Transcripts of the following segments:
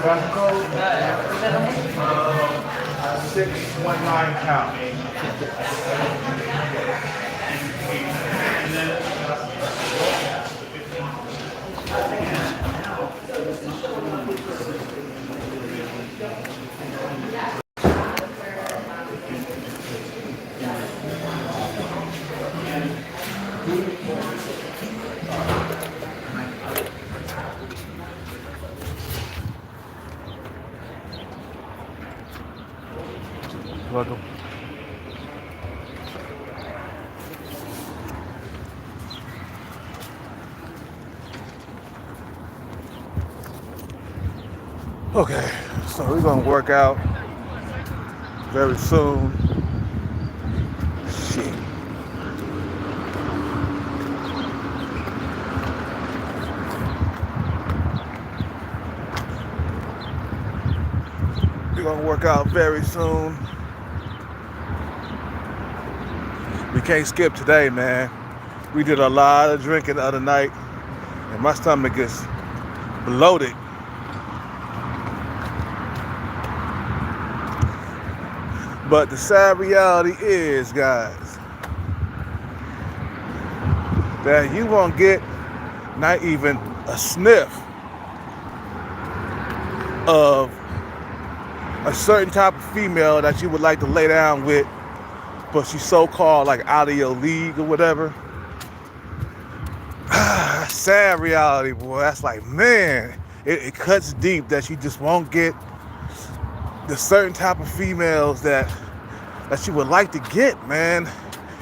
Franco, 619 count. Welcome. Okay, so we're gonna work out very soon. Shit. We're gonna work out very soon. We can't skip today, man. We did a lot of drinking the other night, and my stomach is bloated. But the sad reality is, guys, that you won't get not even a sniff of a certain type of female that you would like to lay down with, but she's so-called like out of your league or whatever. Sad reality, boy. That's like, man, it cuts deep that you just won't get the certain type of females that you would like to get, man,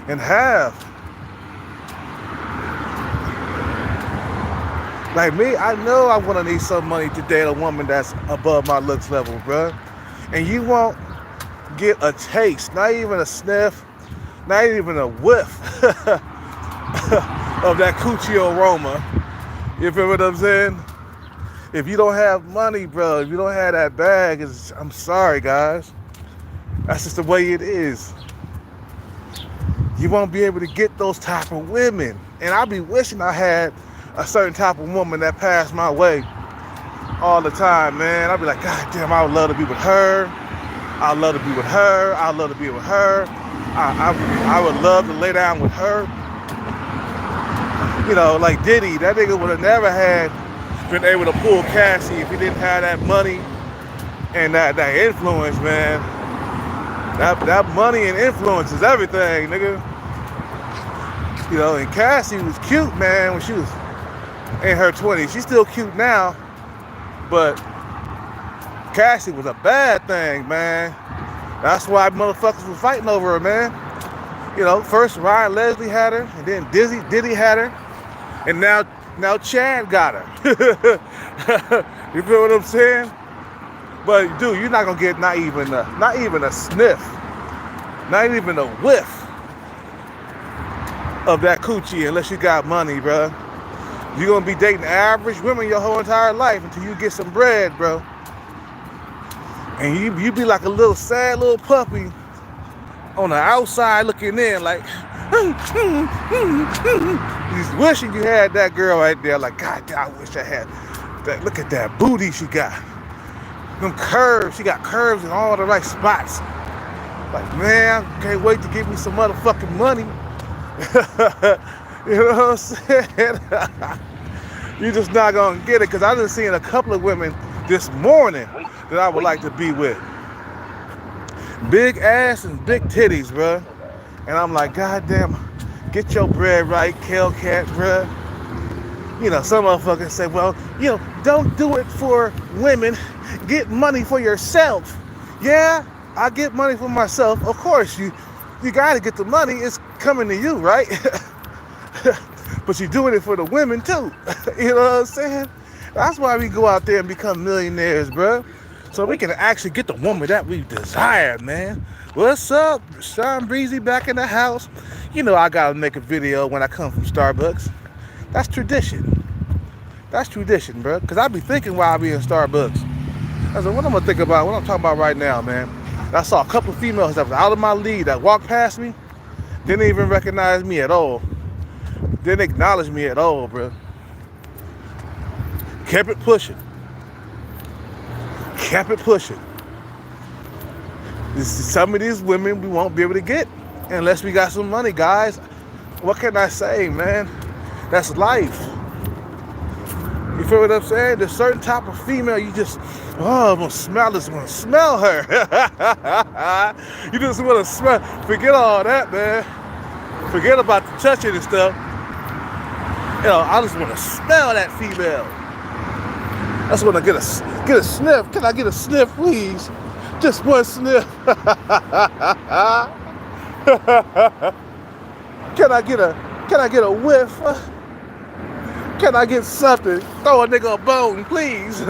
and have. Like me, I know I'm gonna need some money to date a woman that's above my looks level, bruh. And you won't get a taste, not even a sniff, not even a whiff of that coochie aroma. You feel what I'm saying? If you don't have money, bro, if you don't have that bag, I'm sorry, guys. That's just the way it is. You won't be able to get those type of women. And I be wishing I had a certain type of woman that passed my way all the time, man. I'd be like, God damn, I would love to be with her. I'd love to be with her. I'd love to be with her. I would love to lay down with her. You know, like Diddy, that nigga would have never been able to pull Cassie if he didn't have that money and that influence, man. That money and influence is everything, nigga. You know, and Cassie was cute, man, when she was in her 20s. She's still cute now, but Cassie was a bad thing, man. That's why motherfuckers was fighting over her, man. You know, first Ryan Leslie had her, and then Diddy had her, and now Chad got her. You feel what I'm saying? But dude, you're not gonna get not even a sniff, not even a whiff of that coochie unless you got money, bro. You're gonna be dating average women your whole entire life until you get some bread, bro. And you be like a little sad little puppy on the outside looking in, like just wishing you had that girl right there. Like, God damn, I wish I had that. Look at that booty she got. Them curves, she got curves in all the right spots. Like, man, I can't wait to give me some motherfucking money. You know what I'm saying? You're just not gonna get it, because I done seen a couple of women this morning that I would like to be with. Big ass and big titties, bruh. And I'm like, God damn, get your bread right, Hellcat, bruh. You know, some motherfuckers say, well, you know, don't do it for women. Get money for yourself. Yeah, I get money for myself. Of course, you got to get the money. It's coming to you, right? But you're doing it for the women, too. You know what I'm saying? That's why we go out there and become millionaires, bro. So we can actually get the woman that we desire, man. What's up? Sean Breezy back in the house. You know I gotta make a video when I come from Starbucks. That's tradition. That's tradition, bro. Cause I be thinking while I be in Starbucks. I said, what I'm gonna think about, what I'm talking about right now, man. I saw a couple of females that was out of my league that walked past me, didn't even recognize me at all. Didn't acknowledge me at all, bro. Kept it pushing. Kept it pushing. Some of these women we won't be able to get unless we got some money, guys. What can I say, man? That's life. You feel what I'm saying? There's certain type of female you just, oh, I'm gonna smell this, I'm gonna smell her. You just wanna smell, forget all that, man. Forget about the touching and stuff. You know, I just wanna smell that female. I just wanna get a sniff. Can I get a sniff, please? Just one sniff. Can I get a whiff? Can I get something? Throw a nigga a bone, please.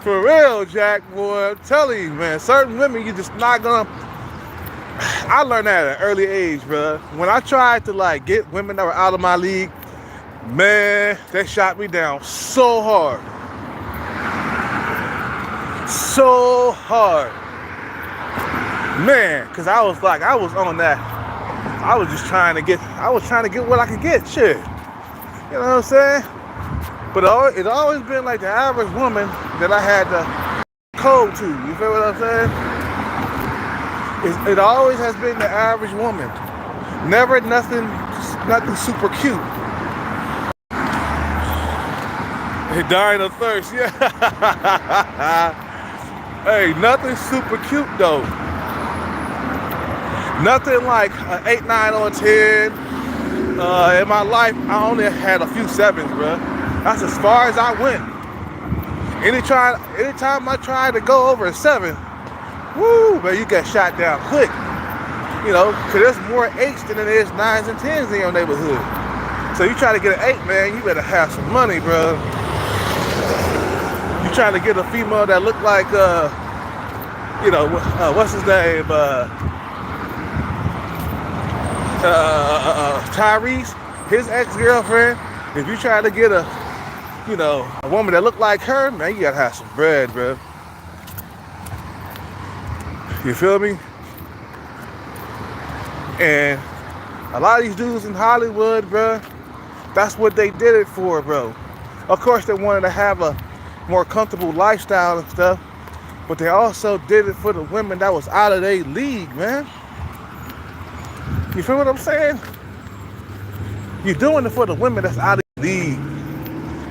For real, Jack, boy. I'm telling you, man. Certain women, you just not gonna. I learned that at an early age, bro. When I tried to like get women that were out of my league, man, they shot me down so hard. So hard. Man, cause I was on that. I was trying to get what I could get, shit. You know what I'm saying? But it always been like the average woman that I had to code to. You feel what I'm saying? It always has been the average woman. Never nothing super cute. They dying of thirst, yeah. Hey, nothing super cute though. Nothing like an 8, 9, or 10. In my life, I only had a few 7s, bro. That's as far as I went. Anytime I tried to go over a 7, woo, man, you get shot down quick. You know, cause there's more 8s than there is 9s and 10s in your neighborhood. So you try to get an 8, man, you better have some money, bro. You trying to get a female that look like, you know, what's his name? Tyrese, his ex-girlfriend. If you try to get a woman that look like her, man, you gotta have some bread, bro. You feel me? And a lot of these dudes in Hollywood, bro, that's what they did it for, bro. Of course, they wanted to have a more comfortable lifestyle and stuff, but they also did it for the women that was out of their league, man. You feel what I'm saying? You're doing it for the women that's out of the league.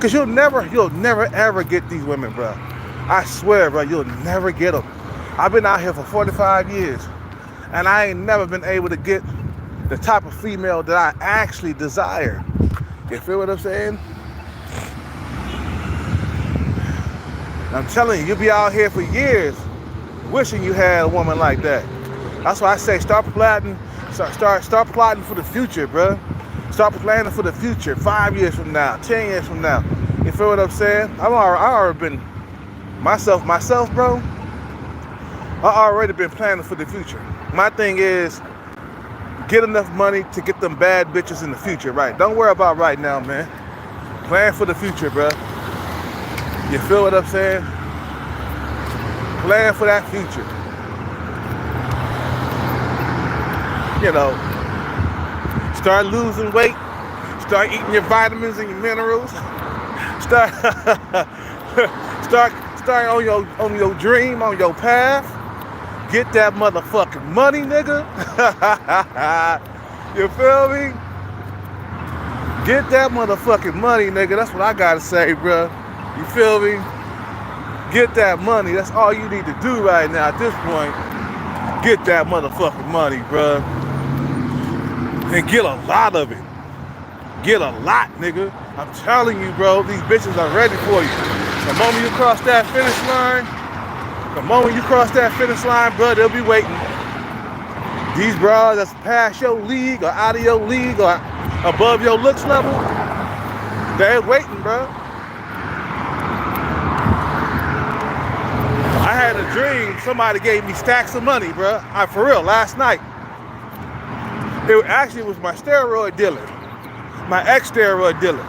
Cause you'll never ever get these women, bro. I swear, bro, you'll never get them. I've been out here for 45 years, and I ain't never been able to get the type of female that I actually desire. You feel what I'm saying? I'm telling you, you'll be out here for years wishing you had a woman like that. That's why I say start plotting for the future, bro. Start planning for the future, 5 years from now, 10 years from now. You feel what I'm saying? I already been myself, bro. I already been planning for the future. My thing is get enough money to get them bad bitches in the future, right? Don't worry about right now, man. Plan for the future, bro. You feel what I'm saying? Plan for that future. You know, start losing weight. Start eating your vitamins and your minerals. Start on your dream, on your path. Get that motherfucking money, nigga. You feel me? Get that motherfucking money, nigga. That's what I gotta say, bro. You feel me? Get that money. That's all you need to do right now at this point. Get that motherfucking money, bro. And get a lot of it. Get a lot, nigga. I'm telling you, bro, these bitches are ready for you. The moment you cross that finish line, bro, they'll be waiting. These bras that's past your league or out of your league or above your looks level, they're waiting, bro. I had a dream somebody gave me stacks of money, bro. For real, last night. It actually was my steroid dealer, my ex-steroid dealer.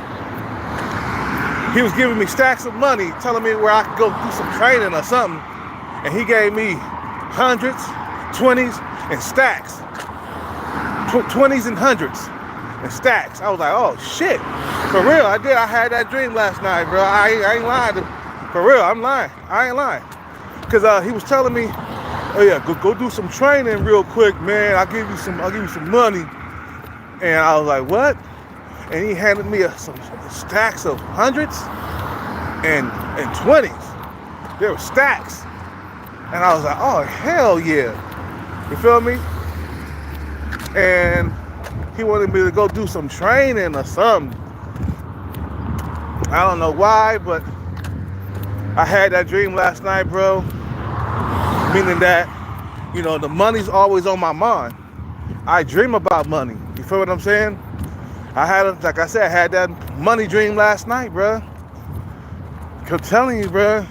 He was giving me stacks of money, telling me where I could go do some training or something. And he gave me hundreds, 20s, and stacks. 20s and hundreds and stacks. I was like, oh shit. For real, I did. I had that dream last night, bro. I ain't lying. For real, I'm lying. I ain't lying. Because he was telling me, oh yeah, go do some training real quick, man. I'll give you some money. And I was like, what? And he handed me some stacks of hundreds and 20s. There were stacks. And I was like, oh, hell yeah. You feel me? And he wanted me to go do some training or something. I don't know why, but I had that dream last night, bro. Meaning that, you know, the money's always on my mind. I dream about money. You feel what I'm saying? Like I said, I had that money dream last night, bro. I'm telling you, bro.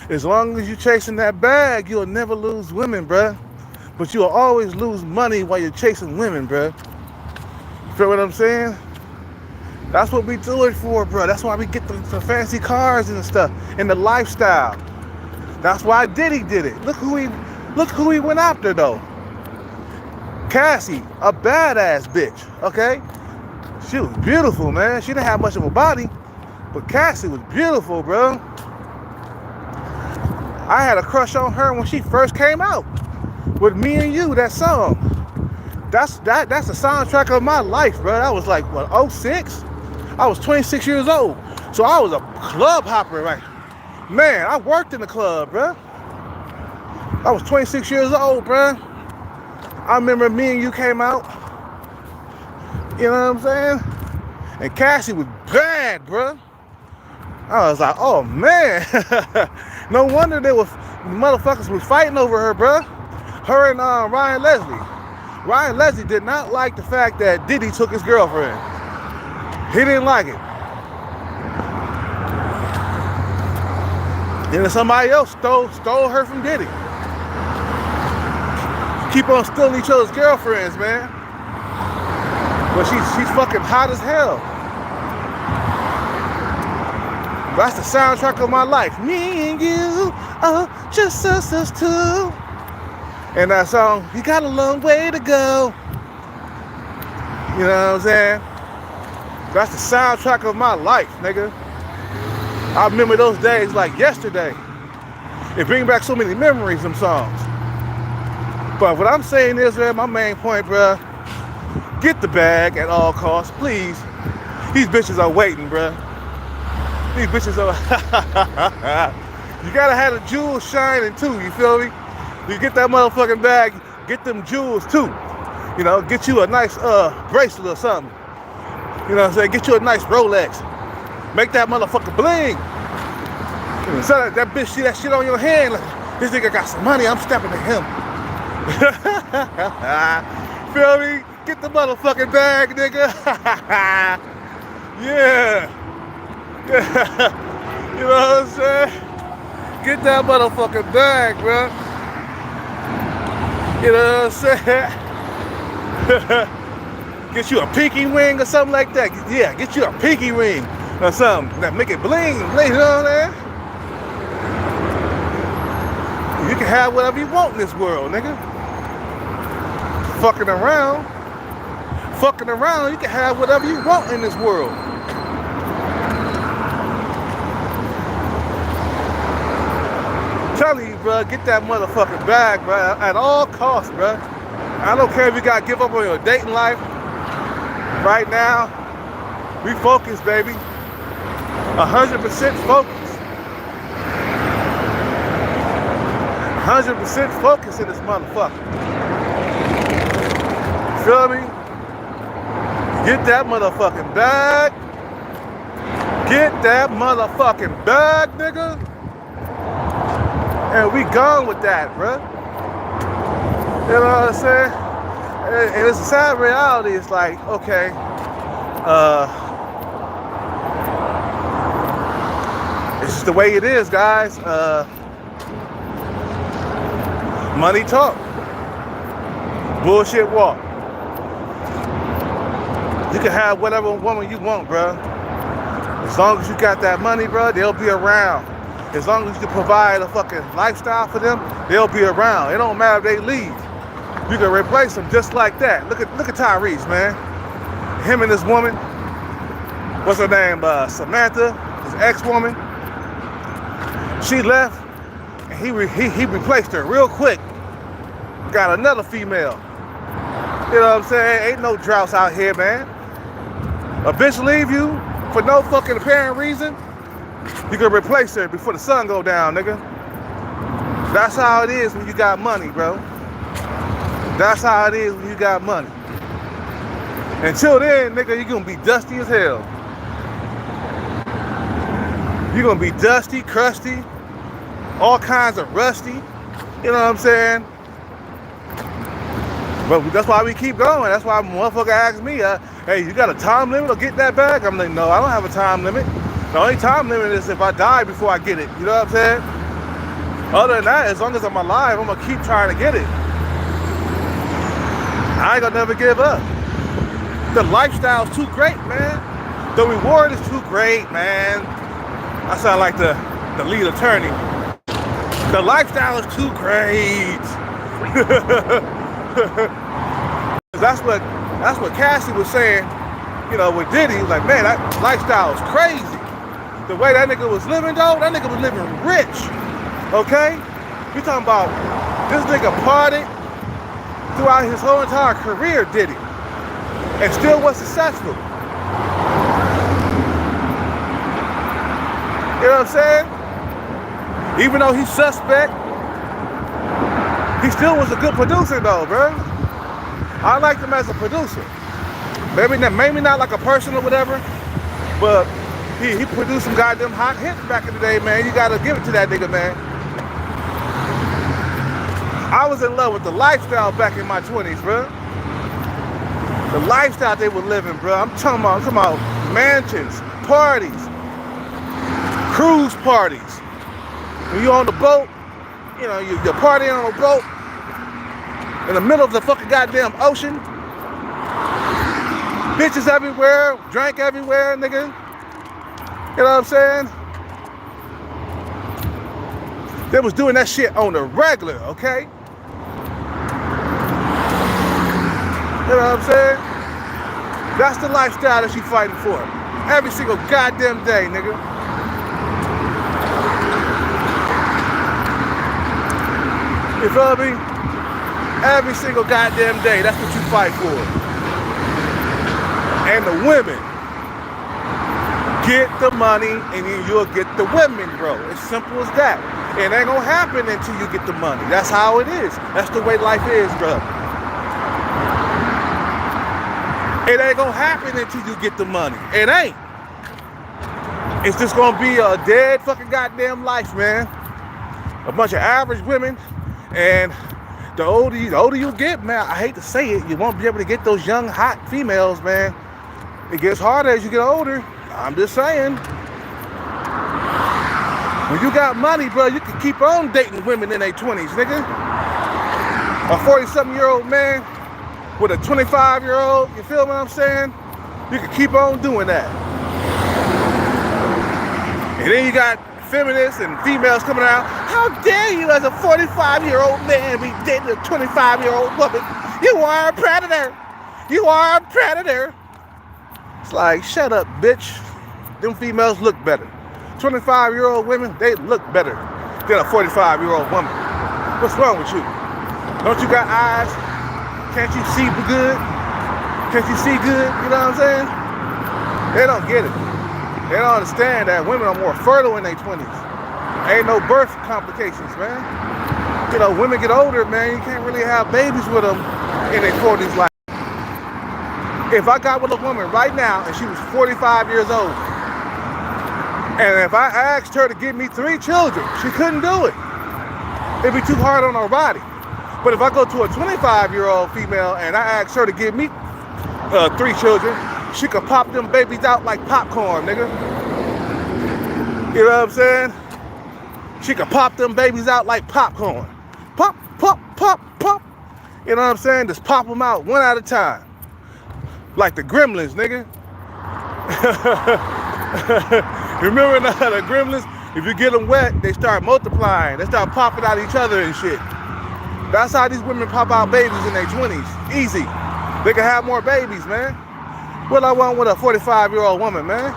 As long as you're chasing that bag, you'll never lose women, bro. But you'll always lose money while you're chasing women, bro. You feel what I'm saying? That's what we do it for, bro. That's why we get the fancy cars and stuff and the lifestyle. That's why Diddy did it. Look who he went after, though. Cassie, a badass bitch, okay? She was beautiful, man. She didn't have much of a body, but Cassie was beautiful, bro. I had a crush on her when she first came out with Me and You, that song. That's the soundtrack of my life, bro. That was like, what, 06? I was 26 years old. So I was a club hopper, right? Man, I worked in the club, bro. I was 26 years old, bro. I remember Me and You came out. You know what I'm saying? And Cassie was bad, bro. I was like, oh, man. No wonder motherfuckers was fighting over her, bro. Her and Ryan Leslie. Ryan Leslie did not like the fact that Diddy took his girlfriend. He didn't like it. And then somebody else stole her from Diddy. Keep on stealing each other's girlfriends, man. But she's fucking hot as hell. That's the soundtrack of my life. Me and you are just sisters too. And that song, you got a long way to go. You know what I'm saying? That's the soundtrack of my life, nigga. I remember those days like yesterday. It brings back so many memories, them songs. But what I'm saying is, man, my main point, bruh, get the bag at all costs, please. These bitches are waiting, bruh. These bitches are... You gotta have the jewels shining too, you feel me? You get that motherfucking bag, get them jewels too. You know, get you a nice bracelet or something. You know what I'm saying? Get you a nice Rolex. Make that motherfucker bling. So that bitch see that shit on your hand. Like, this nigga got some money, I'm stepping to him. Feel me? Get the motherfucking bag, nigga. Yeah. You know what I'm saying? Get that motherfucking bag, bro. You know what I'm saying? Get you a pinky ring or something like that. Yeah, get you a pinky ring or something that make it bling, you know what I'm saying? You can have whatever you want in this world, nigga. Fucking around, you can have whatever you want in this world. I'm telling you, bro, get that motherfucking bag, bro, at all costs, bro. I don't care if you gotta give up on your dating life. Right now, we focus, baby. 100% focus. 100% focus in this motherfucker. Feel me? Get that motherfucking bag. Get that motherfucking bag, nigga. And we gone with that, bruh. You know what I'm saying? And it's a sad reality. It's like, okay, it's just the way it is, guys. Money talk. Bullshit walk. You can have whatever woman you want, bro. As long as you got that money, bro, they'll be around. As long as you can provide a fucking lifestyle for them, they'll be around. It don't matter if they leave. You can replace them just like that. Look at Tyrese, man. Him and this woman, what's her name? Samantha, his ex-woman. She left, and he replaced her real quick. Got another female. You know what I'm saying? Ain't no droughts out here, man. A bitch leave you for no fucking apparent reason, you can replace her before the sun go down, nigga. That's how it is when you got money, bro. That's how it is when you got money. Until then, nigga, you're gonna be dusty as hell. You're gonna be dusty, crusty, all kinds of rusty. You know what I'm saying? But that's why we keep going. That's why a motherfucker asks me, hey, you got a time limit to get that back? I'm like, no, I don't have a time limit. The only time limit is if I die before I get it. You know what I'm saying? Other than that, as long as I'm alive, I'm gonna keep trying to get it. I ain't gonna never give up. The lifestyle's too great, man. The reward is too great, man. I sound like the lead attorney. The lifestyle is too great. That's what Cassie was saying, you know, with Diddy. He was like, man, that lifestyle is crazy. The way that nigga was living, though, that nigga was living rich. Okay? You talking about this nigga partied throughout his whole entire career, Diddy, and still was successful. You know what I'm saying? Even though he's suspect, he still was a good producer, though, bro. I liked him as a producer. Maybe not like a person or whatever, but he produced some goddamn hot hits back in the day, man. You gotta give it to that nigga, man. I was in love with the lifestyle back in my 20s, bro. The lifestyle they were living, bro. I'm talking about mansions, parties, cruise parties. When you're on the boat, you know, you're partying on a boat in the middle of the fucking goddamn ocean. Bitches everywhere, drink everywhere, nigga. You know what I'm saying? They was doing that shit on the regular, okay? You know what I'm saying? That's the lifestyle that she fighting for. Every single goddamn day, nigga. You feel me? Every single goddamn day, that's what you fight for. And the women get the money and then you'll get the women, bro. It's simple as that. It ain't gonna happen until you get the money. That's how it is. That's the way life is, bro. It ain't gonna happen until you get the money. It ain't. It's just gonna be a dead fucking goddamn life, man. A bunch of average women, and the older you get, man, I hate to say it, you won't be able to get those young, hot females, man. It gets harder as you get older. I'm just saying. When you got money, bro, you can keep on dating women in their 20s, nigga. A 40-something-year-old man with a 25-year-old, you feel what I'm saying? You can keep on doing that. And then you got feminists and females coming out. How dare you as a 45-year-old man be dating a 25-year-old woman? You are a predator. You are a predator. It's like, shut up, bitch. Them females look better. 25-year-old women, they look better than a 45-year-old woman. What's wrong with you? Don't you got eyes? Can't you see good? Can't you see good? You know what I'm saying? They don't get it. They don't understand that women are more fertile in their 20s. Ain't no birth complications, man. You know, women get older, man, you can't really have babies with them in their 40s. Like, if I got with a woman right now and she was 45 years old, and if I asked her to give me 3 children, she couldn't do it. It'd be too hard on her body. But if I go to a 25-year-old female and I ask her to give me 3 children, she could pop them babies out like popcorn, nigga. You know what I'm saying? She could pop them babies out like popcorn. Pop, pop, pop, pop. You know what I'm saying? Just pop them out one at a time. Like the Gremlins, nigga. Remember the Gremlins? If you get them wet, they start multiplying. They start popping out each other and shit. That's how these women pop out babies in their 20s. Easy. They can have more babies, man. What I want with a 45-year-old woman, man?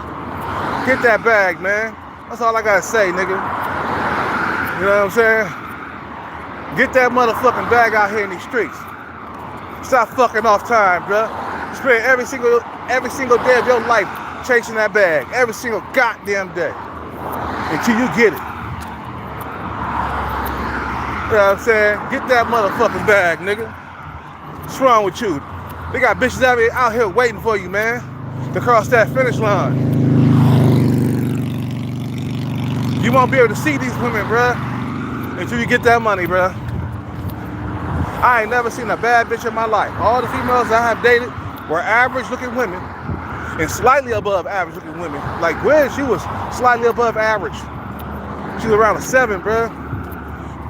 Get that bag, man. That's all I gotta say, nigga. You know what I'm saying? Get that motherfucking bag out here in these streets. Stop fucking off time, bruh. Spend every single day of your life chasing that bag. Every single goddamn day. Until you get it. You know what I'm saying? Get that motherfucking bag, nigga. What's wrong with you? They got bitches out here waiting for you, man, to cross that finish line. You won't be able to see these women, bruh, until you get that money, bruh. I ain't never seen a bad bitch in my life. All the females I have dated were average-looking women and slightly above average-looking women. Like Gwen, she was slightly above average. She was around a 7, bruh.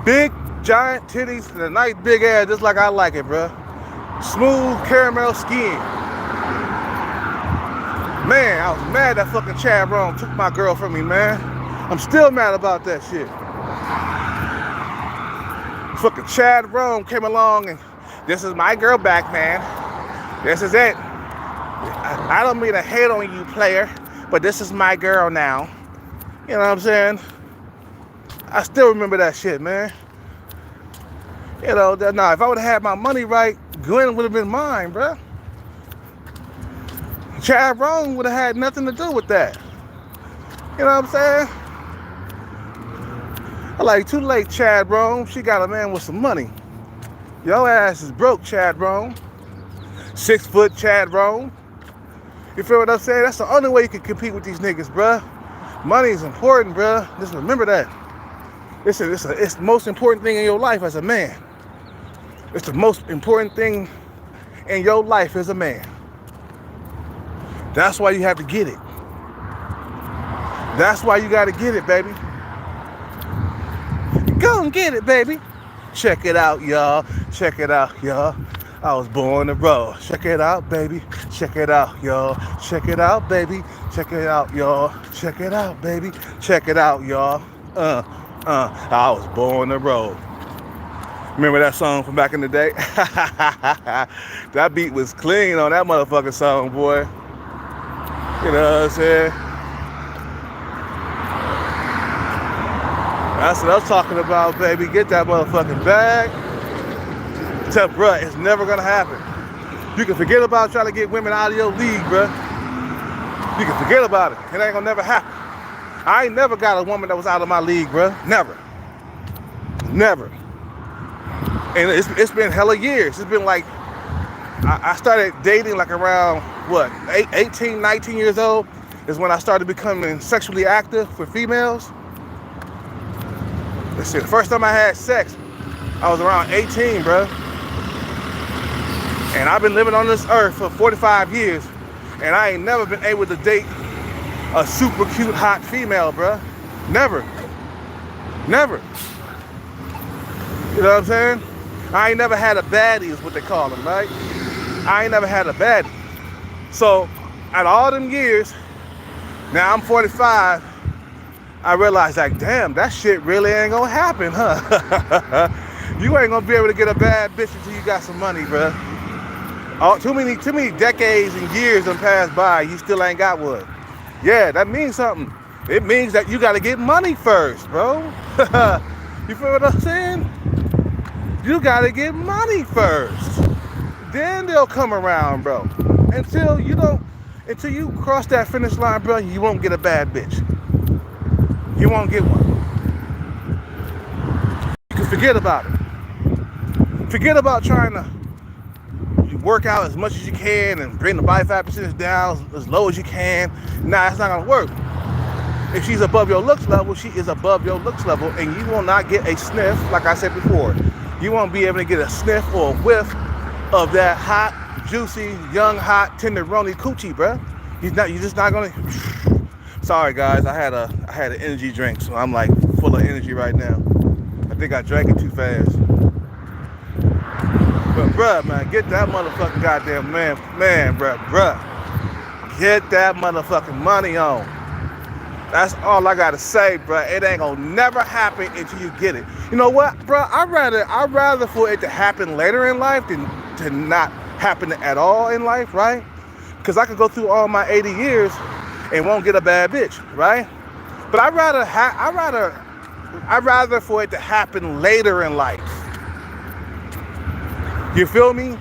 Big, giant titties and a nice big ass, just like I like it, bruh. Smooth caramel skin. Man, I was mad that fucking Chad Rome took my girl from me, man. I'm still mad about that shit. Fucking Chad Rome came along and this is my girl back, man. This is it. I don't mean to hate on you, player, but this is my girl now. You know what I'm saying? I still remember that shit, man. You know, now if I would have had my money right, Gwen would have been mine, bruh. Chad Rome would have had nothing to do with that. You know what I'm saying? I like, too late, Chad Rome. She got a man with some money. Your ass is broke, Chad Rome. 6 foot Chad Rome. You feel what I'm saying? That's the only way you can compete with these niggas, bruh. Money is important, bruh. Just remember that. It's the most important thing in your life as a man. It's the most important thing in your life as a man. That's why you have to get it. That's why you got to get it, baby. Go and get it, baby. Check it out, y'all. Check it out, y'all. I was born to roll. Check it out, baby. Check it out, y'all. Check it out, baby. Check it out, y'all. Check it out, baby. Check it out, y'all. I was born to roll. Remember that song from back in the day? That beat was clean on that motherfucking song, boy. You know what I'm saying? That's what I was talking about, baby. Get that motherfucking bag. Tell bruh, it's never gonna happen. You can forget about trying to get women out of your league, bruh. You can forget about it. It ain't gonna never happen. I ain't never got a woman that was out of my league, bruh. Never. Never. And it's been hella years. It's been like, I started dating like around, what, 18, 19 years old is when I started becoming sexually active for females. Let's see, the first time I had sex, I was around 18, bro. And I've been living on this earth for 45 years, and I ain't never been able to date a super cute, hot female, bro. Never. Never. You know what I'm saying? I ain't never had a baddie is what they call them, right? I ain't never had a baddie. So, out of all them years, now I'm 45, I realized, like, damn, that shit really ain't gonna happen, huh? You ain't gonna be able to get a bad bitch until you got some money, bro. Too many decades and years done passed by, you still ain't got one. Yeah, that means something. It means that you gotta get money first, bro. You feel what I'm saying? You gotta get money first. Then they'll come around, bro. Until you cross that finish line, bro, you won't get a bad bitch. You won't get one. You can forget about it. Forget about trying to work out as much as you can and bring the body fat percentage down as low as you can. Nah, it's not gonna work. If she's above your looks level, she is above your looks level, and you will not get a sniff, like I said before. You won't be able to get a sniff or a whiff of that hot, juicy, young, hot, tenderoni coochie, bruh. You're just not gonna. Sorry guys, I had an energy drink, so I'm like full of energy right now. I think I drank it too fast. But bruh, man, get that motherfucking goddamn bruh. Get that motherfucking money on. That's all I gotta say, bruh. It ain't gonna never happen until you get it. You know what, bruh? I'd rather for it to happen later in life than to not happen at all in life, right? Because I could go through all my 80 years and won't get a bad bitch, right? But I'd rather for it to happen later in life. You feel me?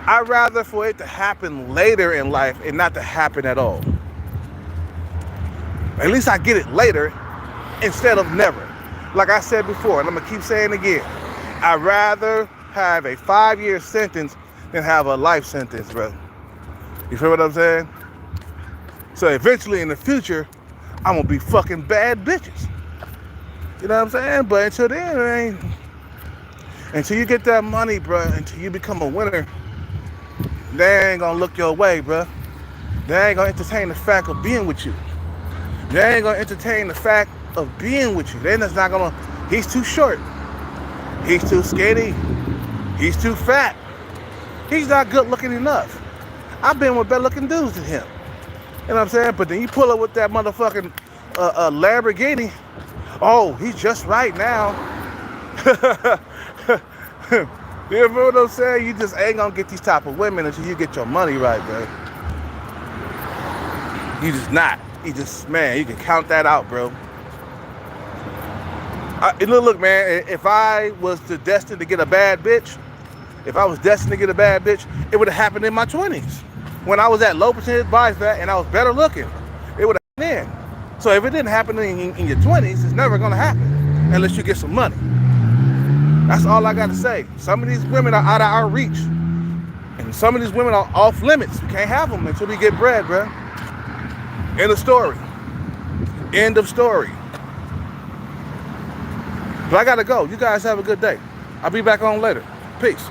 I'd rather for it to happen later in life and not to happen at all. At least I get it later instead of never. Like I said before, and I'm gonna keep saying it again, I'd rather have a 5-year sentence than have a life sentence, bro. You feel what I'm saying? So eventually in the future, I'm gonna be fucking bad bitches. You know what I'm saying? But until then, man, until you get that money, bro, until you become a winner, they ain't gonna look your way, bro. They ain't gonna entertain the fact of being with you. They ain't gonna entertain the fact of being with you. They're just not gonna, he's too short. He's too skinny. He's too fat. He's not good looking enough. I've been with better looking dudes than him. You know what I'm saying? But then you pull up with that motherfucking Lamborghini. Oh, he's just right now. You know what I'm saying? You just ain't gonna get these type of women until you get your money right, bro. You just not. You just, man, you can count that out, bro. Look, man, if I was destined to get a bad bitch, it would have happened in my 20s. When I was at low percentage body fat and I was better looking, it would have happened then. So if it didn't happen in your 20s, it's never gonna happen unless you get some money. That's all I gotta say. Some of these women are out of our reach. And some of these women are off limits. We can't have them until we get bread, bro. End of story. End of story. But I gotta go. You guys have a good day. I'll be back on later. Peace.